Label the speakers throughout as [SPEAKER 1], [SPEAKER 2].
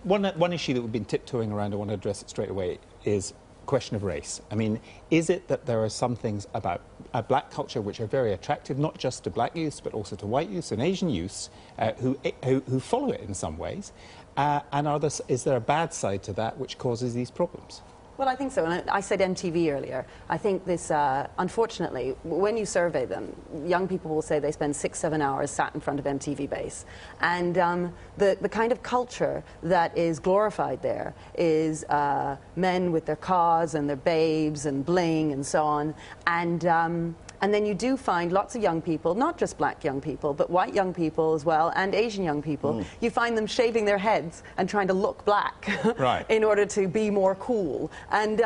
[SPEAKER 1] one issue that we've been tiptoeing around, I want to address it straight away, is question of race. I mean, is it that there are some things about a black culture which are very attractive, not just to black youths, but also to white youths and Asian youths who follow it in some ways? And is there a bad side to that which causes these problems?
[SPEAKER 2] Well, I think so. And I said MTV earlier. I think this, unfortunately, when you survey them, young people will say they spend 6-7 hours sat in front of MTV Base. And the kind of culture that is glorified there is men with their cars and their babes and bling and so on. And then you do find lots of young people, not just black young people, but white young people as well, and Asian young people. You find them shaving their heads and trying to look black
[SPEAKER 1] right.
[SPEAKER 2] in order to be more cool. And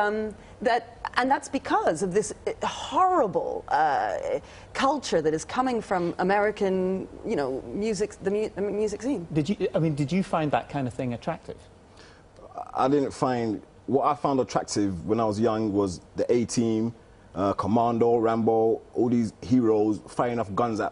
[SPEAKER 2] that's because of this horrible culture that is coming from American, you know, music, the music scene.
[SPEAKER 1] Did you find that kind of thing attractive?
[SPEAKER 3] I didn't find... What I found attractive when I was young was the A-Team, Commando, Rambo, all these heroes firing off guns at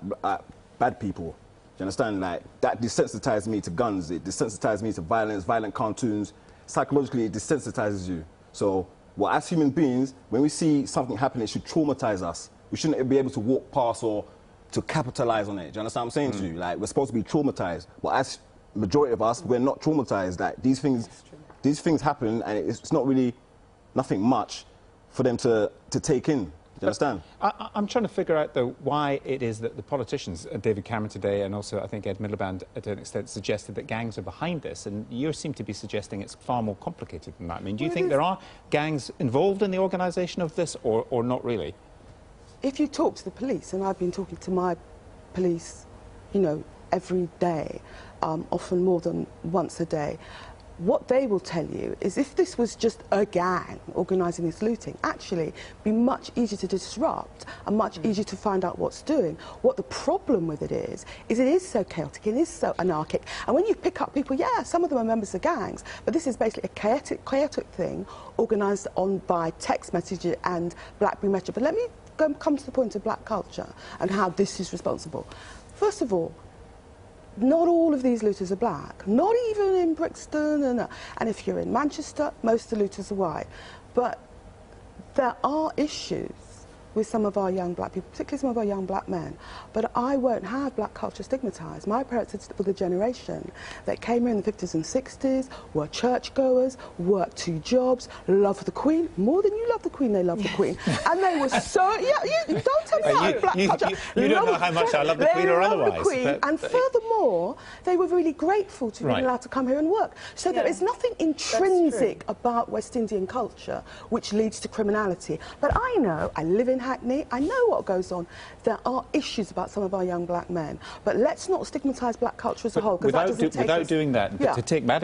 [SPEAKER 3] bad people. Do you understand? Like, that desensitized me to guns. It desensitized me to violence, violent cartoons. Psychologically, it desensitizes you. So, well, as human beings, when we see something happen, it should traumatize us. We shouldn't be able to walk past or to capitalize on it. Do you understand what I'm saying to you? Like, we're supposed to be traumatized. But as majority of us, we're not traumatized. Like, these things happen, and it's not really nothing much for them to take in. Do you understand?
[SPEAKER 1] I'm trying to figure out, though, why it is that the politicians, David Cameron today, and also I think Ed Miliband, to an extent, suggested that gangs are behind this, and you seem to be suggesting it's far more complicated than that. I mean, do you think there are gangs involved in the organisation of this, or not really?
[SPEAKER 4] If you talk to the police, and I've been talking to my police, you know, every day, often more than once a day, what they will tell you is if this was just a gang organising this looting, actually it'd be much easier to disrupt and much easier to find out what's doing. What the problem with it is it is so chaotic, it is so anarchic. And when you pick up people, yeah, some of them are members of gangs, but this is basically a chaotic thing organised on by text messages and BlackBerry Messenger. But let me come to the point of black culture and how this is responsible. First of all, not all of these looters are black, not even in Brixton, and if you're in Manchester, most of the looters are white. But there are issues with some of our young black people, particularly some of our young black men. But I won't have black culture stigmatised. My parents were the generation that came here in the 50s and 60s, were churchgoers, worked 2 jobs, loved the Queen. More than you love the Queen, they love the Queen. And they were so... Yeah, you don't tell me that, black culture.
[SPEAKER 1] You don't know how much I love the Queen or otherwise.
[SPEAKER 4] The Queen, and furthermore, they were really grateful to be allowed to come here and work. So there is nothing intrinsic about West Indian culture which leads to criminality. But I know, I live in Hackney, I know what goes on. There are issues about some of our young black men, but let's not stigmatise black culture as a whole, because that doesn't take us...
[SPEAKER 1] Without doing that, to take matters